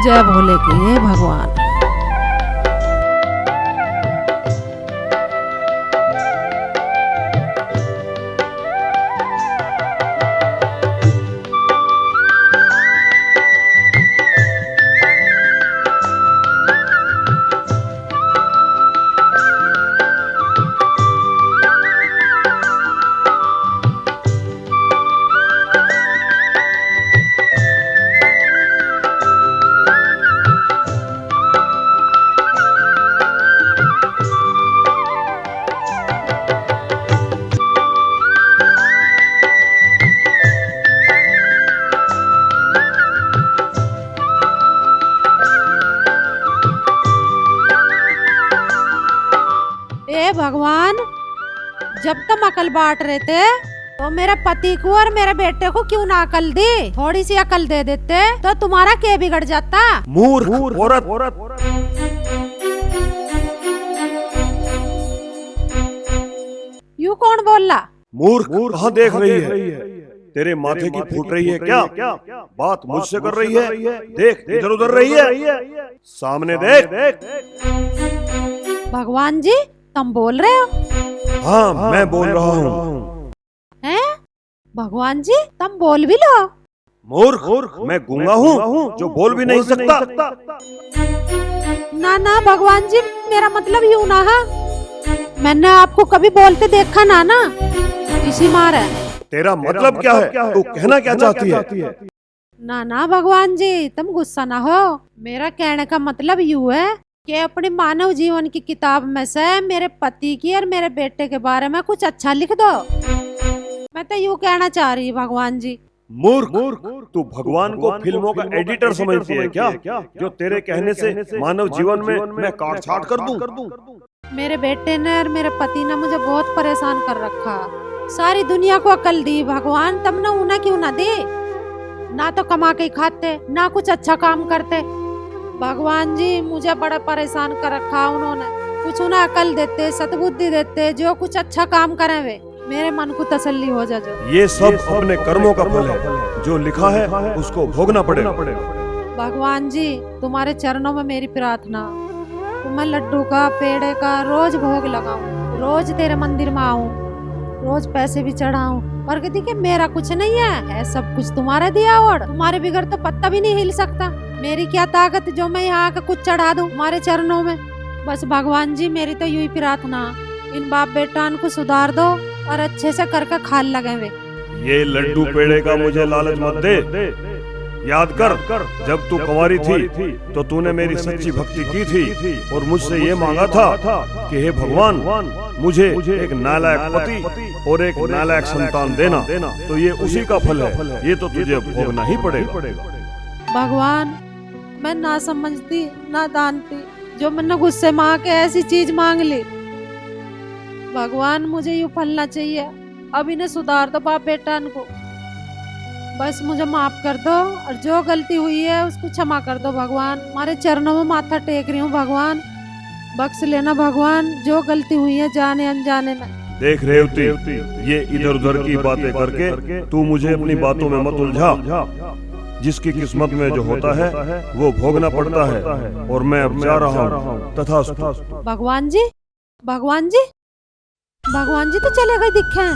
जय भोले की हे भगवान। हे भगवान, जब तुम अकल बांट रहे थे तो मेरे पति को और मेरे बेटे को क्यों ना अकल दी? थोड़ी सी अकल दे देते तो तुम्हारा क्या बिगड़ जाता? मूर्ख औरत। यूं कौन बोला? मूर्ख कहाँ देख रही है? तेरे माथे की फूट रही है क्या? बात मुझसे कर रही है? देख, इधर उधर रही है, सामने देख। भगवान जी, तुम बोल रहे हो? हाँ, मैं बोल रहा हूँ। हैं? भगवान जी, तुम बोल भी लो? मूर्ख, मैं गूंगा हूँ जो बोल भी नहीं सकता। ना ना भगवान जी, मेरा मतलब यूं ना है। मैंने आपको कभी बोलते देखा ना, इसी मारे। तेरा मतलब क्या है? तू कहना क्या चाहती है? ना ना भगवान जी, तुम गुस्सा ना हो। मेरा कहने का मतलब यूं है कि अपने मानव जीवन की किताब में से मेरे पति की और मेरे बेटे के बारे में कुछ अच्छा लिख दो। मैं तो यूं कहना चाह रही भगवान जी। मूर्ख, तू भगवान को फिल्मों का एडिटर समझती है क्या? जो तेरे कहने से मानव जीवन में मैं काट छाट कर दूं? मेरे बेटे ने और मेरे पति ने मुझे बहुत परेशान कर रखा। सारी दुनिया को अकल दी भगवान, तब न उन्हें क्यों ना दी? ना तो कमा के खाते, ना कुछ अच्छा काम करते। भगवान जी, मुझे बड़ा परेशान कर रखा उन्होंने। कुछ उन्हें अकल देते, सद्बुद्धि देते, जो कुछ अच्छा काम करें वे, मेरे मन को तसल्ली हो जा। जो ये सब अपने कर्मों का फल है, जो लिखा है उसको भोगना पड़ेगा। भगवान जी, तुम्हारे चरणों में मेरी प्रार्थना, तुम्हें लड्डू का, पेड़े का रोज भोग लगाऊं, रोज तेरे मंदिर में आऊं, रोज पैसे भी चढ़ाऊं, पर देखिए मेरा कुछ नहीं है सब कुछ तुम्हारा दिया। और तुम्हारे बिगड़ तो पत्ता भी नहीं हिल सकता। मेरी क्या ताकत जो मैं यहाँ आकर कुछ चढ़ा दूं तुम्हारे चरणों में? बस भगवान जी, मेरी तो यही प्रार्थना, इन बाप बेटान को सुधार दो और अच्छे से करके खाल लगे वे। ये लड्डू पेड़े का मुझे लालच मत दे। याद कर, जब तू कुंवारी थी तो तूने मेरी सच्ची भक्ति की थी और मुझसे ये मांगा था कि हे भगवान, मुझे एक नालायक पति और एक नालायक संतान देना। तो ये उसी का फल है, ये तो तुझे भोगना ही पड़ेगा। भगवान, मैं ना समझती ना जानती, जो मैंने गुस्से में आके ऐसी चीज मांग ली। भगवान, मुझे यूं फलना चाहिए, अब इन्हें सुधार दो बाप बेटा को। बस मुझे माफ कर दो और जो गलती हुई है उसको क्षमा कर दो भगवान। हमारे चरणों में माथा टेक रही हूँ भगवान, बख्श लेना भगवान, जो गलती हुई है जाने अनजाने में। देख रेवती, ये इधर उधर की बातें करके तू मुझे अपनी बातों में मत उलझा। जिसकी किस्मत में जो होता है वो भोगना पड़ता है, और मैं अब जा रहा हूँ। तथास्तु। भगवान जी, भगवान जी, भगवान जी तो चले गए दिखे।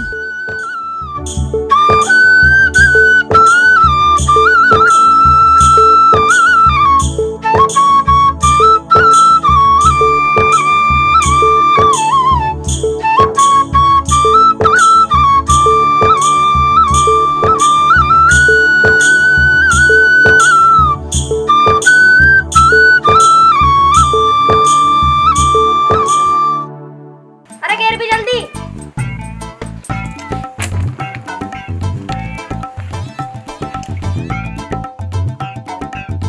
अरे घेर भी जल्दी।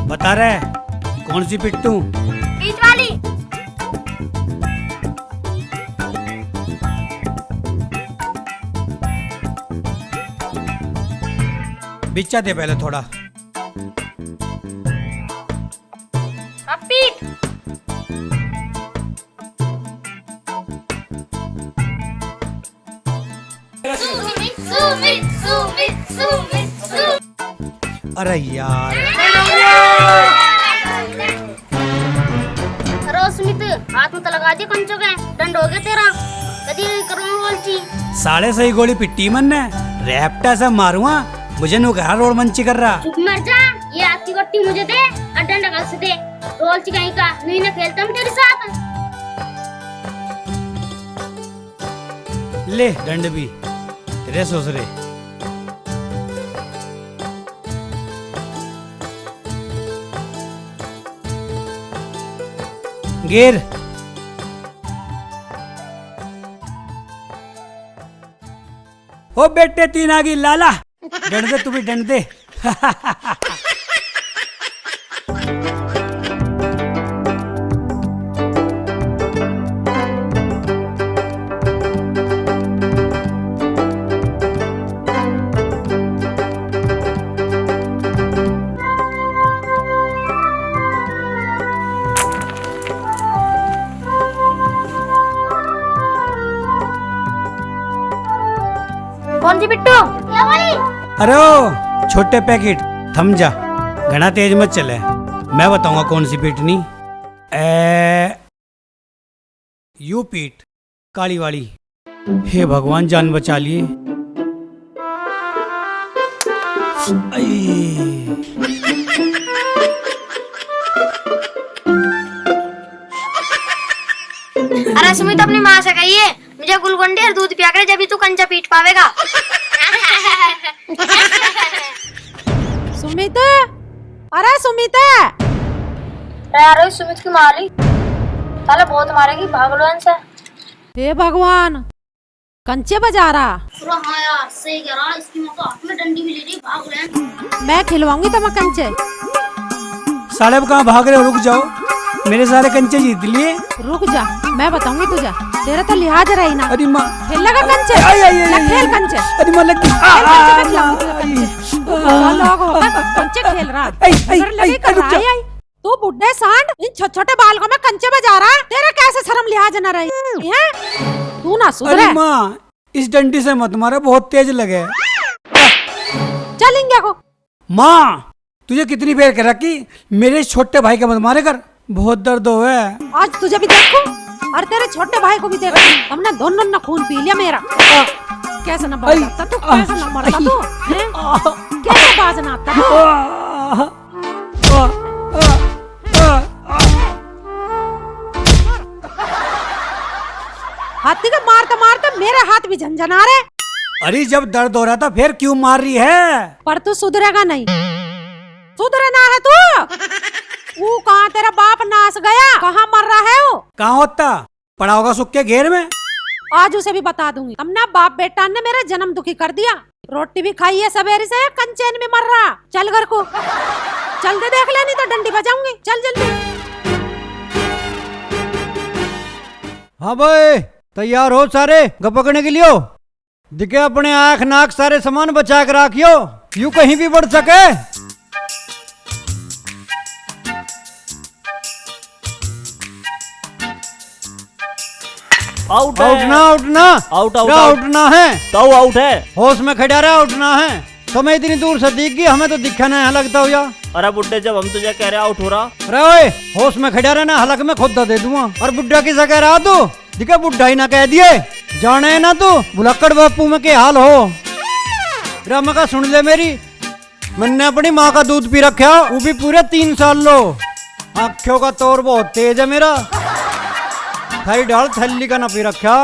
बता रहे कौन सी पिट्टू? बीच वाली। बिच्चा दे पहले थोड़ा। अब पीट। अरे यार, पिटवा दी कंचो के दंड हो गया तेरा कदी करूँ बोलची साढ़े सही गोली पिट्टी मन ने रैप्टा से मारूंगा मुझे नु कहा रोड मंची कर रहा चुप मर जा ये आपकी गट्टी मुझे दे और डंडा कस दे रोलची कहीं का नहीं ना खेलता मैं तेरे साथ ले दंड भी तेरे ससुरे गिर ओ बेटे तीन आगी लाला डंड दे तू भी डंड दे कौन सी बिट्टू क्या वाली अरे ओ छोटे पैकेट थम जा घना तेज मत चले मैं बताऊंगा कौन सी पीटनी यू पीट काली वाली हे भगवान जान बचा लिए अरे सुमित अपनी माँ से कहिए मुझे गुलगुंडे और दूध पिया करे जब तू कंचा पीट पावेगा सुमित, अरे सुमित, यार सुमित की मारी साला बहुत मारेगी भाग लो इनसे हे भगवान कंचे बजा रहा। हाँ यार सही कह रहा इसकी माँ को हाथ में डंडी भी ले रही भाग लो मैं खिलवाऊंगी तुम्हें कंचे। साले अब कहाँ भाग रहे हो रुक जाओ मेरे सारे कंचे जीत लिए रुक जा मैं बताऊंगी तुझे तेरा तो लिहाज रही ना। अरे माँ खेल लगा कंचे खेल कंचे अरे माँ लग लोग होगा कंचे खेल रहा लगे कर रहा है तू बुढ़े सांड इन छोटे छोटे बालकों में कंचे बजा रहा है तेरा कैसे शर्म लिहाज न रही है तू ना सुधरे। अरे माँ इस डंडी से मत मारो बहुत तेज लगे चलेंगे को माँ तुझे कितनी बेर कर रखी मेरे छोटे भाई के मत मारे कर बहुत दर्द हो है आज तुझे भी देखो और तेरे छोटे भाई को भी देखो हमने दोनों ने खून पी लिया मेरा कैसे न बाजना तू कैसे न मरता तू कैसे बाजना आता हाथी का मारते मारते मेरे हाथ भी झंझना रहे। अरे जब दर्द हो रहा था फिर क्यों मार रही है पर तू सुधरेगा नहीं सुधरना है तू वो कहाँ तेरा बाप नाच गया कहाँ मर रहा है वो कहाँ होता पड़ा होगा सुख के घेर में आज उसे भी बता दूंगी तुमने बाप बेटा ने मेरा जन्म दुखी कर दिया रोटी भी खाई है सवेरे से कंचेन में मर रहा चल घर को चल दे देख ले नहीं तो डंडी बजाऊंगी चल जल्दी। हाँ भाई तैयार हो सारे गपकने के लिए दिखे अपने आँख नाक सारे सामान बचा कर रखियो यूं कहीं भी बढ़ सके। आउट उठना उठना आउट आउट क्या उठना है तो आउट है होश में खड़ा रहा उठना है तुम्हें इतनी दूर से दिख गई हमें तो दिखा नहीं लगता हो या अरे बुड्ढे जब हम तुझे कह रहे आउट हो रहा अरे ओए होश में खड़ा रहना हलक में खुद दे दूंगा और बुड्ढा किसा कह रहा तू दिखा बुड्ढा ही ना कह दिए जाने ना तू भुलक्कड़ बापू में के हाल हो रामा का सुन ले मेरी मैंने अपनी माँ का दूध पी रखा वो भी पूरे 3 साल लो आँखों का तौर बहुत तेज है मेरा थाई डाल थैली का ना पी रखा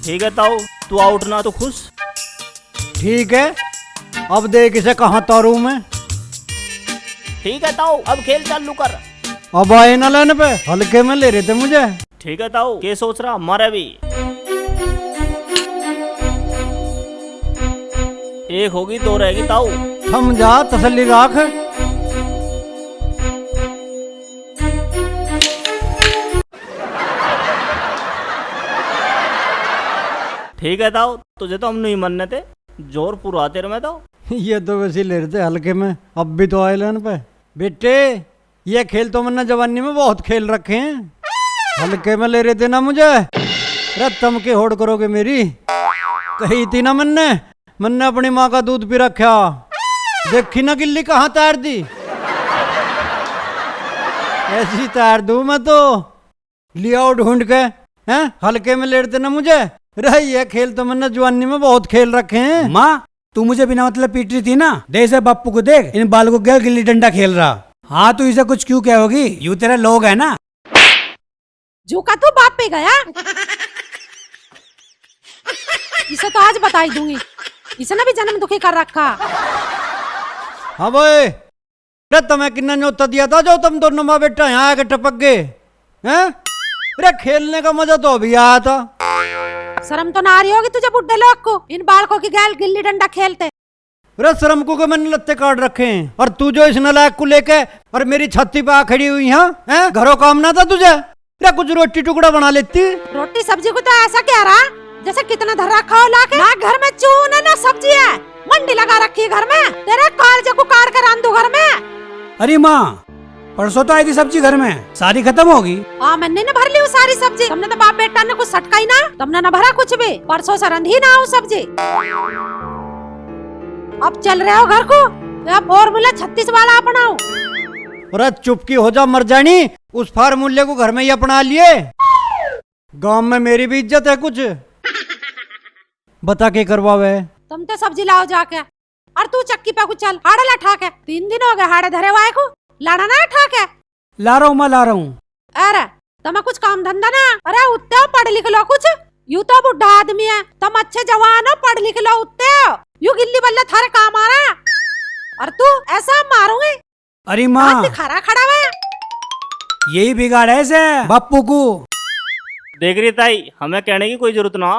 ठीक है ताऊ तू आउट ना तो खुश ठीक है अब देख इसे कहाँ तारू मैं ठीक है ताऊ अब खेल चालू कर अब आए ना लेने पे हल्के में ले रहे थे मुझे ठीक है ताऊ क्या सोच रहा मारे भी एक होगी दो रहेगी ताऊ थम जा तसल्ली राख ठीक है ताऊ तुझे तो हम नहीं मनने थे जोर पूरा तेरे में तो ये तो वैसे ले रहे थे हल्के में अब भी तो आए लेने पे बेटे ये खेल तो मैंने जवानी में बहुत खेल रखे हैं हल्के में ले रहे थे ना मुझे रत्तम के होड़ करोगे मेरी कही थी ना मैंने अपनी माँ का दूध पी रखा देखी ना गिल्ली कहाँ तैर दी ऐसी तैर दूं मैं तो लिया ढूंढ के हैं? हल्के में लेट देना मुझे। रही है खेल तो मैंने जवानी में बहुत खेल रखे हैं। माँ तू मुझे बिना मतलब पीट रही थी ना, देख से बापू को देख, इन बाल को क्या गिल्ली डंडा खेल रहा। हाँ तू इसे कुछ क्यों कहोगी, यू तेरा लोग है ना। जू का तू बाप पे गया। इसे तो आज बताई दूंगी, इसने भी जन्म दुखी कर रखा। हाँ भाई, अरे तुम्हें किन्ना न्योता दिया था जो तुम दोनों माँ बेटा यहाँ आके टपक गए हैं? अरे खेलने का मजा तो अभी आया था। शर्म तो ना आ रही होगी तुझे बुड्ढे लोग को, इन बालकों की गैल गिल्ली डंडा खेलते। अरे शर्म को मैंने लत्ते काट रखे हैं, और तू जो इस नालायक को लेके और मेरी छत्ती पे आ खड़ी हुई है, घरों काम ना था तुझे? अरे कुछ रोटी टुकड़ा बना लेती। रोटी सब्जी को तो ऐसा कह रहा जैसे कितना धर रखा हो लाके। ना घर में चून है ना सब्जी है, मंडी लगा रखी है घर में। तेरे कालजे को काट कर आन दू घर में। अरे माँ परसों तो आई थी सब्जी घर में, सारी खत्म होगी। हाँ मैंने न भर ली वो सारी सब्जी। तुमने तो बाप बेटा ने कुछ सटका ही ना, तुमने न भरा कुछ भी। परसों से रंधी ना हो सब्जी। अब चल रहे हो घर को, या फॉर्मूला 36 वाला अपनाओ। अरे चुपकी हो जा मर जानी, उस फार्मूले को घर में ही अपना लिए। गांव में मेरी भी इज्जत है कुछ। बता के करवावे। तुम तो सब्जी लाओ जाके, और तू चक्की पे कुछ चल हाड़े ला ठाके। 3 दिन हो गए हाड़े धरे हुए को, लाना ना ठाके। ला रहा हूँ मैं, ला रहा हूँ। अरे तुम्हें कुछ काम धंधा ना? अरे उठते हो पढ़ लिख लो कुछ, यू तो बुढ़ा आदमी है, तुम अच्छे जवान हो पढ़ लिख लो, उठते हो यू गिल्ली बल्ले थारे काम आ रहा। और तू ऐसा मारूंगी। अरे माँ खड़ा खड़ा है, यही बिगाड़ है इसे बापू को। देख रही ताई, हमें कहने की कोई जरूरत ना,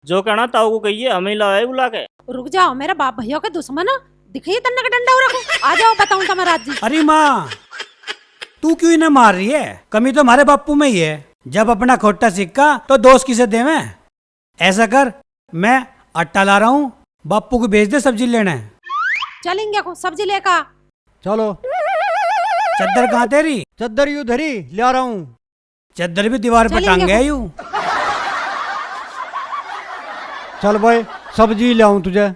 जो कहना ताऊ को कहिए, हमें ही लाए बुला के। रुक जाओ मेरे बाप भैया के दुश्मन हो, दिखाइए तन्ने का डंडा रखो। आ जाओ बताऊं तुम्हारा जी। अरे माँ तू क्यों इन्हें मार रही है, कमी तो हमारे बापू में ही है। जब अपना खोटा सिक्का तो दोस्त किसे देवे। ऐसा कर, मैं आटा ला रहा हूँ, बापू को भेज दे सब्जी लेने। चलेंगे को सब्जी लेकर। चलो। चद्दर कहाँ तेरी? चद्दर यू धरी ले रहा हूँ। चद्दर भी दीवार पर टांग गया यूं। चल भाई सब्जी ले आऊं तुझे।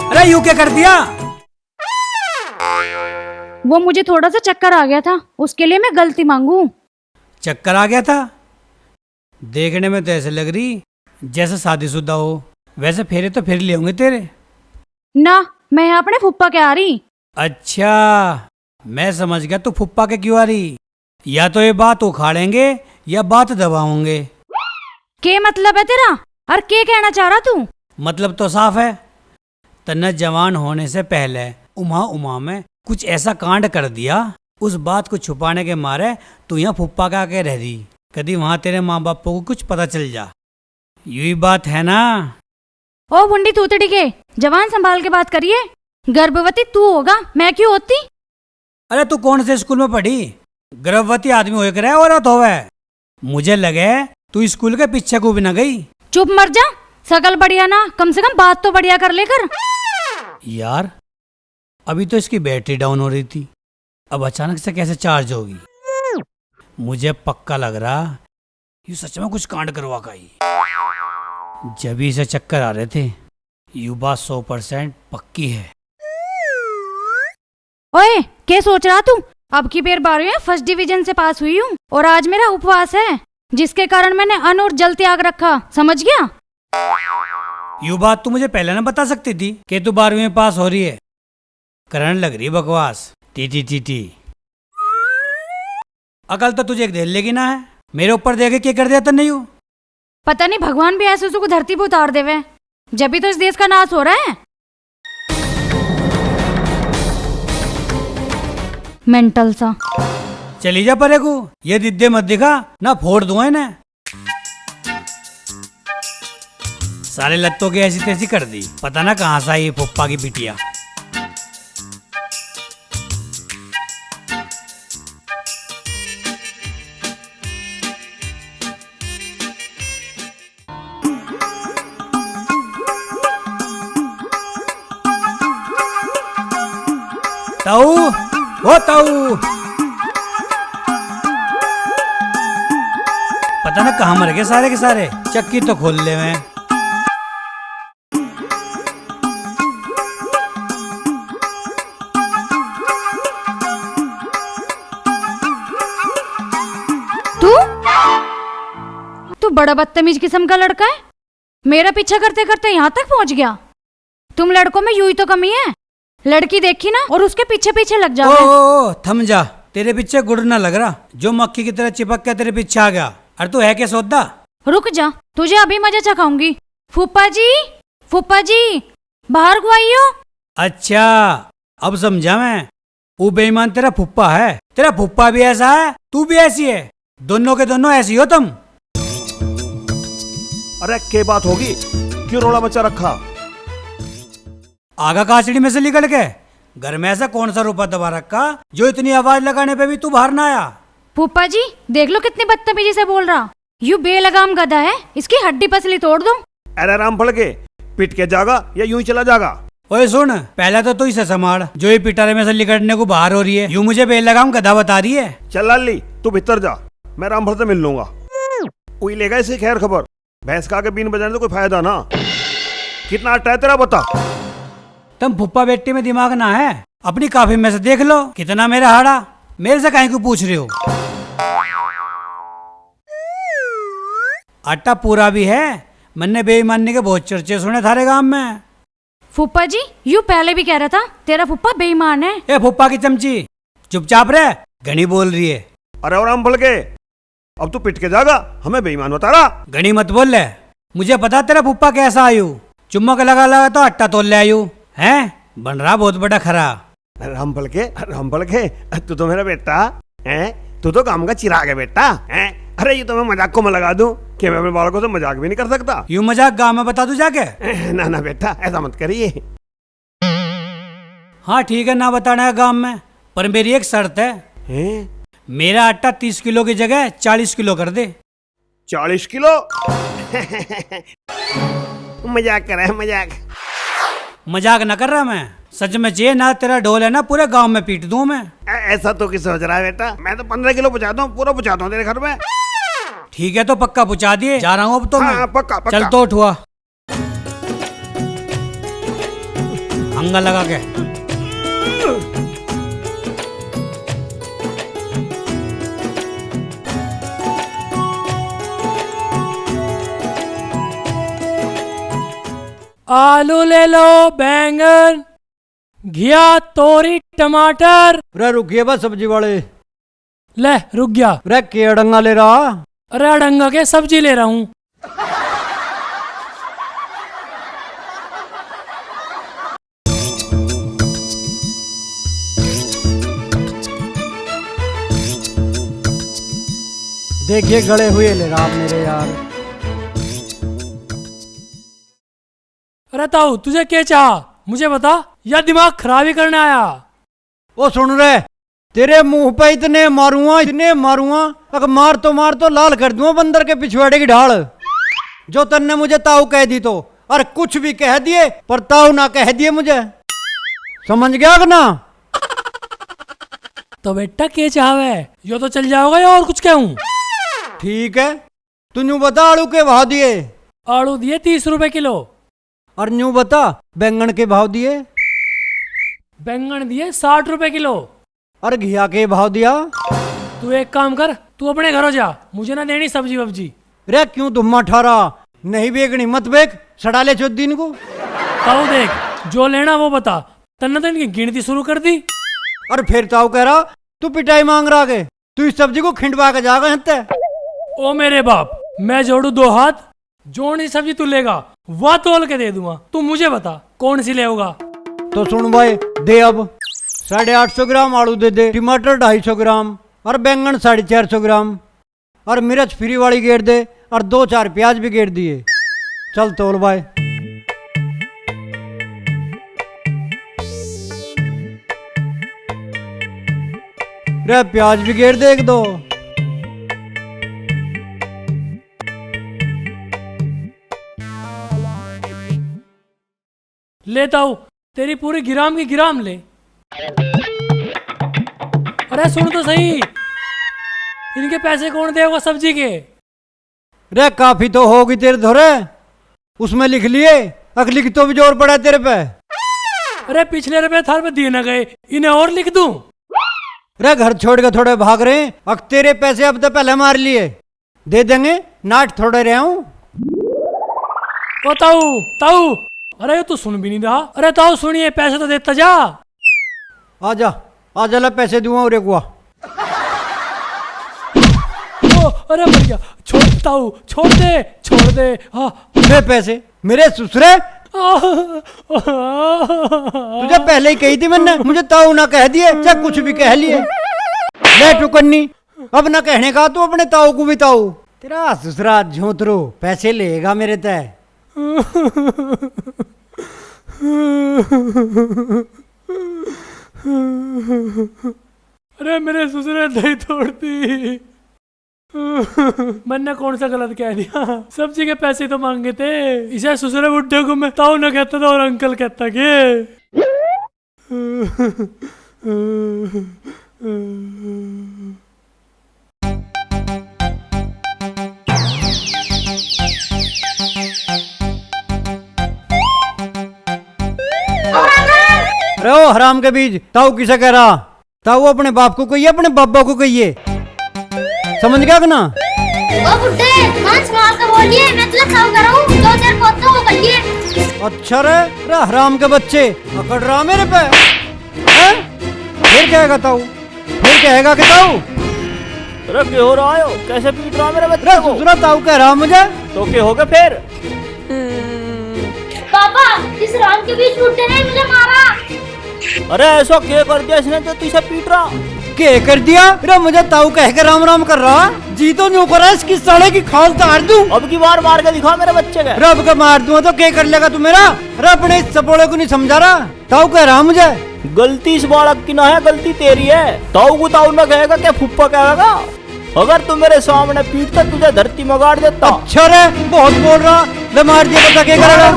अरे यू क्या कर दिया? वो मुझे थोड़ा सा चक्कर आ गया था, उसके लिए मैं गलती मांगू। चक्कर आ गया था? देखने में तो ऐसे लग रही जैसे शादीशुदा हो, वैसे फेरे तो फिर लिए होंगे तेरे। ना मैं यहाँ अपने फुप्पा के आ रही। अच्छा मैं समझ गया तू फुप्पा के क्यों आ रही। या तो ये बात उखाड़ेंगे या बात दबाओगे। के मतलब है तेरा, और के कहना चाह रहा तू? मतलब तो साफ है, तन्ने जवान होने से पहले उमा में कुछ ऐसा कांड कर दिया, उस बात को छुपाने के मारे तू यहाँ फुप्पा का आके रह दी। कभी वहां तेरे माँ बापों को कुछ पता चल जा। यही बात है ना? ओ बुंडी तूतड़ी के, जवान संभाल के बात करिए। गर्भवती तू होगा, मैं क्यों होती? अरे तू कौन से स्कूल में पढ़ी, गर्भवती आदमी होकर है औरत होवे? मुझे लगे तू स्कूल के पीछे को भी ना गई। चुप मर जा, सकल बढ़िया ना, कम से कम बात तो बढ़िया कर लेकर। यार अभी तो इसकी बैटरी डाउन हो रही थी, अब अचानक से कैसे चार्ज होगी? मुझे पक्का लग रहा ये सच में कुछ कांड करवा का ही। जब ही इसे चक्कर आ रहे थे, ये बात 100% पक्की है। ओए क्या सोच रहा तू? अब की बार 12वीं में फर्स्ट डिवीजन से पास हुई हूँ, और आज मेरा उपवास है, जिसके कारण मैंने अन्न और जल त्याग रखा, समझ गया? यू बात तू मुझे पहले ना बता सकती थी कि तू 12वीं में पास हो रही है। करने लग रही बकवास, टी। अकल तो तुझे एक देर लेगी ना है, मेरे ऊपर देखे क्या कर दिया तो नहीं हूँ। पता नहीं भगवान भी ऐसे को धरती पे उतार देवे, जब भी तो इस देश का नाश हो रहा है। मेंटल सा। चली जा परे को, ये दिद्दे मत दिखा ना, फोड़ दूं इन्हें। सारे लत्तों की ऐसी तैसी कर दी, पता ना कहां से आई फुप्पा की बिटिया। ताऊ, ओ ताऊ, पता ना कहाँ मर गए सारे के सारे। चक्की तो खोल ले मैं। तू बड़ा बदतमीज किस्म का लड़का है। मेरा पीछा करते करते यहाँ तक पहुँच गया। तुम लड़कों में यूं ही तो कमी है। लड़की देखी ना और उसके पीछे पीछे लग जाओ। ओ थम जा, तेरे पीछे गुड़ ना लग रहा जो मक्खी की तरह चिपक के तेरे पीछे आ गया। अरे तू है क्या सौदा? रुक जा, तुझे अभी मजा चखाऊंगी। फूफा जी बाहर को आइयो। अच्छा अब समझा मैं। वो बेईमान तेरा फुप्पा है। तेरा फुप्पा भी ऐसा है, तू भी ऐसी है। दोनों के दोनों ऐसी हो तुम। अरे क्या बात होगी, क्यों रोड़ा मचा रखा? आगा काचड़ी में से निकल के घर में ऐसा कौन सा रूपा दबा रखा जो इतनी आवाज लगाने पे भी तू बाहर ना आया? फूफा जी देख लो कितनी बदतमीजी से बोल रहा। यू बेलगाम गधा है, इसकी हड्डी पसली तोड़ दूं। अरे राम फड़ के पिट के जागा या यूं ही चला जागा? ओए सुन, पहले तो तू इसे संभाल जो ये पिटारे में से निकलने को बाहर हो रही है। यूं मुझे बेलगाम गधा बता रही है। चल लाली तू भीतर जा, मैं रामफल से मिल लूंगा। वही लेगा इसे खैर खबर। भैंस का के बीन बजाने तो कोई फायदा ना। कितना अट्टा है तेरा बता? तुम फुप्पा बेटी में दिमाग ना है? अपनी काफी में से देख लो कितना मेरा हाड़ा। मेरे से काहे को पूछ रहे हो? आटा पूरा भी है। मैंने बेईमानी के बहुत चर्चे सुने थारे गांव में। फूफा जी यू पहले भी कह रहा था तेरा फूफा बेईमान है। ए फुप्पा की चमची, चुपचाप रह, घनी बोल रही है। अरे और रामफल के अब तू पिट के जागा, हमें बेईमान बता रहा। घनी मत बोल ले, मुझे पता तेरा फुप्पा कैसा आयु। चुम्बक लगा लगा तो आटा तोल ले आयु है। बन रहा बहुत बड़ा खरा। रामफल के तू तो मेरा बेटा है। तू तो काम का चिराग है बेटा है। अरे ये तो मैं मजाक को मैं लगा दूं कि मैं अपने बालकों से मजाक भी नहीं कर सकता। यूं मजाक गाँव में बता दूं जाके? ना ना बेटा ऐसा मत करिए। हाँ ठीक है, ना बताना है गाँव में, पर मेरी एक शर्त है। मेरा आटा 30 किलो की जगह 40 किलो कर दे। 40 किलो? मजाक कर रहा है मजाक। मजाक न कर रहा मैं, सच में। जे ना तेरा ढोल है ना पूरे गांव में पीट दूं मैं। ऐसा तो किस सोच रहा है बेटा? मैं तो 15 किलो पहुंचाता हूँ, पूरा पहुंचाता हूँ तेरे घर में। ठीक है तो पक्का पहुंचा दिए। जा रहा हूँ अब तो हाँ, मैं। पक्का पक्का। चल तो उठुआ हंगा लगा के। आलू ले लो, बैंगन, घिया, तोरी, टमाटर। रे रुकिए बस सब्जी वाले। ले रुक गया। रे के अड़ंगा ले रहा? अरे अड़ंगा के सब्जी ले रहा हूँ। देखिए गड़े हुए ले रहा आप मेरे यार। अरे ताऊ तुझे क्या चाह, मुझे बता, या दिमाग खराब ही करने आया? ओ सुन रे, तेरे मुंह पे इतने मारूंगा अगर मार तो लाल कर दूंगा बंदर के पिछवाड़े की ढाल। जो तन्ने मुझे ताऊ कह दी तो, और कुछ भी कह दिए पर ताऊ ना कह दिए मुझे। समझ गया ना? तो बेटा क्या चाहवे, यो तो चल जाओगे या और कुछ कहूँ? ठीक है, तू न्यू बता आलू के भाव दिए? आलू दिए 30 रुपए किलो। और न्यू बता बैंगन के भाव दिए? बैंगन दिए 60 रुपए किलो। और घिया के भाव दिया? तू एक काम कर, तू अपने घरों जा, मुझे ना देनी सब्जी वब्जी। रे क्यों धुम्मा ठारा? नहीं बेगनी मत बेग, सड़ा ले चो दिन को। ताऊ देख, जो लेना वो बता। तन्ने तो इनकी गिनती शुरू कर दी। और फिर ताऊ कह रहा तू पिटाई मांग रहा के, तू इस सब्जी को खिंडवा के जागा हत्ते। ओ मेरे बाप, मैं जोड़ू 2 हाथ, जोड़ सब्जी तू लेगा वह तोल के दे दूंगा। तू मुझे बता कौन सी लेगा? तो सुन भाई, दे अब 850 ग्राम आलू दे दे, टमाटर 250 ग्राम और बैंगन 450 ग्राम और मिर्च फ्री वाली गेर दे और 2-4 प्याज भी गेर दिए। चल तोल भाई। रे प्याज भी गेर दे 1-2। लेता हूँ, तेरी पूरी गिराम की गिराम ले। अरे सुन तो सही, इनके पैसे कौन देगा सब्जी के? रे काफी तो होगी तेरे धोरे, उसमें लिख लिए, अगली की तो भी जोर पड़ा है तेरे पे। अरे पिछले रुपए थाल में दिए ना गए, इन्हें और लिख दूं? रे घर छोड़ के थोड़े भाग रहे हैं, अब तेरे पैसे अब तो पहले मार लिए, दे देंगे, नाट थोड़े रहे हूं। ओ ताऊ ताऊ, अरे तू सुन भी नहीं रहा। अरे ताऊ सुनिए, पैसे तो देता जा। आजा आजा, ला पैसे दूंगा और एक हुआ। ओ अरे भैया छोड़ ताऊ, छोड़ दे। हाँ मेरे पैसे, मेरे ससुरे, तुझे पहले ही कही थी मैंने, मुझे ताऊ ना कह दिए, चाहे कुछ भी कह लिए। ले टुकन्नी, अब ना कहने का तू अपने ताऊ को भी ताऊ। तेरा ससुरा झोंतरो पैसे लेगा मेरे तय। अरे मेरे ससुर दही तोड़ती, मैंने कौन सा गलत कह दिया? सब्जी के पैसे तो मांगे थे, इसे ससुर बुढ़े को मैं ताऊ ना कहता था और अंकल कहता के। अरे ओ हराम के बीज, ताऊ किसे कह रहा? ताऊ अपने बाप को कहिए, अपने बाबा को कहिए, समझ गया कि ना? ओ बुड्ढे, मान संभाल के बोलिए, मैं तुझे ताऊ कर रहा हूँ, जो तेरे को आता वो करिए। अच्छा रे, अरे हराम के बच्चे, अकड़ रहा मेरे पे, हैं? फिर कहेगा ताऊ, फिर कहेगा कि ताऊ। अरे क्या हो रहा है? कैसे पीट रहा मेरे बच्चे अरे को? ससुरा ताऊ कह रहा मुझे। तो क्या होगा फिर? पापा, इस राम के बीच बुड्ढे ने मुझे मारा। अरे ऐसा क्या कर दिया इसने जो तुझे पीट रहा? क्या कर दिया? अरे मुझे ताऊ कह के राम राम कर रहा, जी तो न्यू कर रहा, इसकी साले की खाल तार दूं। अब की बार मार के दिखा मेरे बच्चे के। रब का मार दूं तो क्या कर लेगा तू मेरा? अरे अपने इस सपोड़े को नहीं समझा रहा, ताऊ कह रहा मुझे। गलती इस बालक की ना है, गलती तेरी है। ताऊ को ताऊ ना कहेगा, क्या फुप्पा कहेगा? अगर तू मेरे सामने पीटता तुझे धरती में गाड़ देता। अच्छा रे, बहुत बोल रहा, ले मार दिया बता क्या करेगा?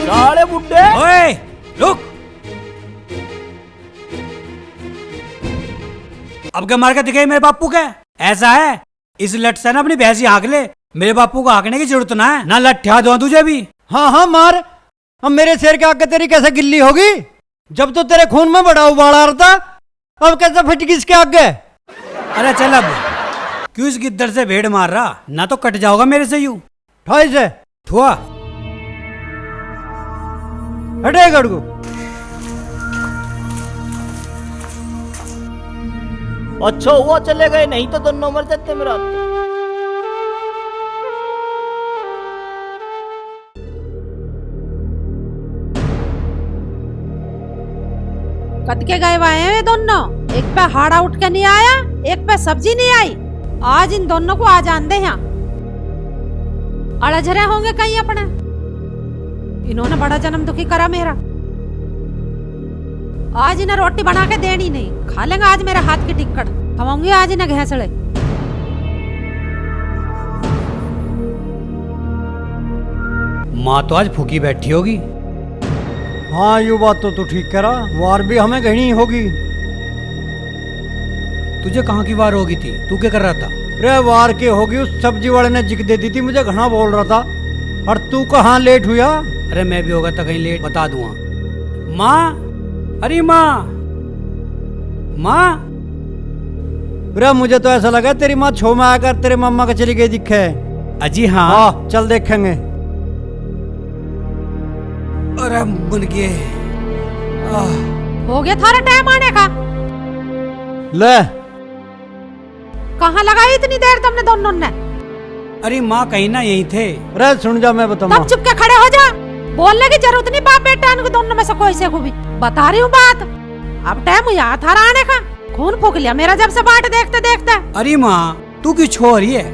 साले बुड्ढे, ओए रुक, अब क्या मार के दिखाई मेरे बापू के? ऐसा है, इस लट से ना अपनी भैंसी हाँक ले, मेरे बापू को हाँकने की जरूरत ना है, ना लट्ठा दो तुझे भी। हाँ हाँ मार, अब मेरे शेर के आगे तेरी कैसे गिल्ली होगी? जब तो तेरे खून में बड़ा उबाल आ रहा था, अब कैसे फटगी इसके आगे? अरे चल अब, क्यों इस गिद्दड़ से भेड़ मार रहा? ना तो कट जाओगा मेरे से यूं। ठाई से थुआ हटे गड़गू। अच्छा हुआ चले गए, नहीं तो दोनों मर जाते मेरा। कद के गए हुए हैं वे दोनों, एक पे हाड़ा उठ के नहीं आया, एक पे सब्जी नहीं आई। आज इन दोनों को आ जान दे यहाँ, अड़ज रहे होंगे कहीं अपने। इन्होंने बड़ा जन्म दुखी करा मेरा, आज इन्हें रोटी बना के देनी नहीं, खा लेंगे आज मेरे हाथ की टिक्कड़, खवाऊंगी आज इन्हें घैसड़े। माँ तो आज भूखी बैठी होगी। हाँ यू बात तो तू ठीक कह रहा, वार भी हमें घनी होगी। तुझे कहाँ की वार होगी थी? तू क्या कर रहा था? रे वार के होगी, उस सब्जी वाले ने जिक दे दी थी, मुझे घना बोल रहा था। और तू कहाँ लेट हुआ? अरे मैं भी होगा तो कहीं लेट, बता दूंगा। माँ, अरे माँ, माँ। रे मुझे तो ऐसा लगा तेरी माँ छो में आकर तेरे मम्मा का चली गई दिखे। अजी हाँ। हाँ चल देखेंगे। अरे बन गए। हो गया थारा टाइम आने का। ले कहाँ लगाई इतनी देर तुमने दोनों ने? अरे माँ कहीं ना यही थे। अरे सुन जा मैं बताऊंगा। तब चुप के खड़े हो जा, बोलने की जरूरत नहीं बाप बेटा इनको दोनों में से कोई से को भी। बता रही हूँ बात, अब टाइम हुआ थारा आने का, खून फूक लिया मेरा जब से बाट देखते देखते। अरे माँ तू क्यों छो रही है?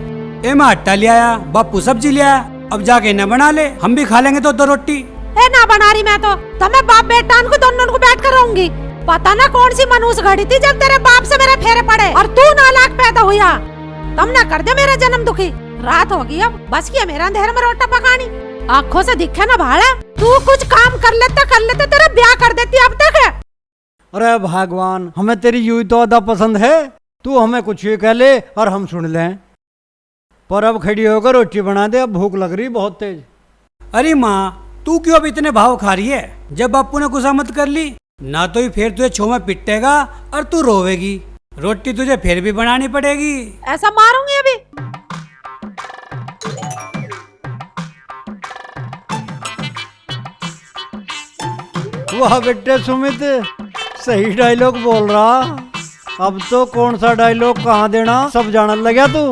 ए मैं आटा ले आया, बापू सब्जी ले आया, अब जाके न बना ले, हम भी खा लेंगे दो रोटी। ए ना बना रही मैं तो मैं बाप बेटा इनको दोनों को बैठ कर रहूंगी। पता ना कौन सी मनूस घड़ी थी जब तेरे बाप से मेरे फेरे पड़े और तू नालायक पैदा हुआ। तुमने कर दे मेरा जन्म दुखी। रात होगी अब, बस किया मेरा अंधेरे में रोटा पकानी। आँखों से दिखे ना भाड़ा, तू कुछ काम कर लेते तेरा ब्याह कर देती अब तक। अरे भगवान, हमें तेरी यूं तो अदा पसंद है, तू हमें कुछ ही कह ले और हम सुन लें। पर अब खड़ी होकर रोटी बना दे, अब भूख लग रही बहुत तेज। अरे माँ, तू क्यों अब इतने भाव खा रही है? जब बापू ने खुशामद कर ली ना तो ही फिर तुझे छो में पिटेगा और तू रोवेगी। रोटी तुझे फिर भी बनानी पड़ेगी। ऐसा मारूंगी अभी। वाह बेटे सुमित, सही डायलॉग बोल रहा। अब तो कौन सा डायलॉग कहाँ देना सब जानने लगा तू।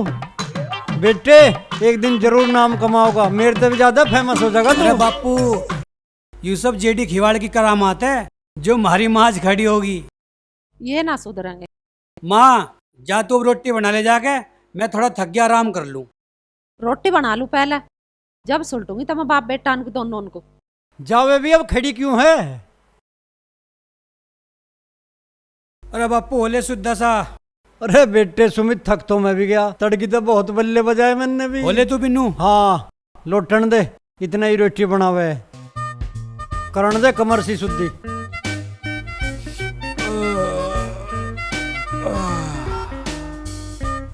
बेटे एक दिन जरूर नाम कमाओगा, मेरे से भी ज्यादा फेमस हो जाएगा अरे तू। बापू, यूसुफ जेडी खिवाड़ की करामात है जो हमारी माँ आज खड़ी होगी। ये ना सुधरेंगे। माँ जा तू अब रोटी बना ले जाके, मैं थोड़ा थक गया, आराम कर लूं। रोटी बना लूं पहले, जब सुलटूंगी तब मैं बाप बेटा उनको दोनों उनको। जावे भी अब खड़ी क्यों है? अरे बापू होले शुद्ध सा। अरे बेटे सुमित, थक तो मैं भी गया, तड़की तो बहुत बल्ले बजाए मैंने भी। होले तू बिन्नू। हाँ लोटन दे, इतना ही रोटी बनावे, करण दे कमर सी शुद्धि।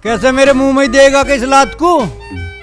कैसे मेरे मुंह में ही देगा कि इस लात को?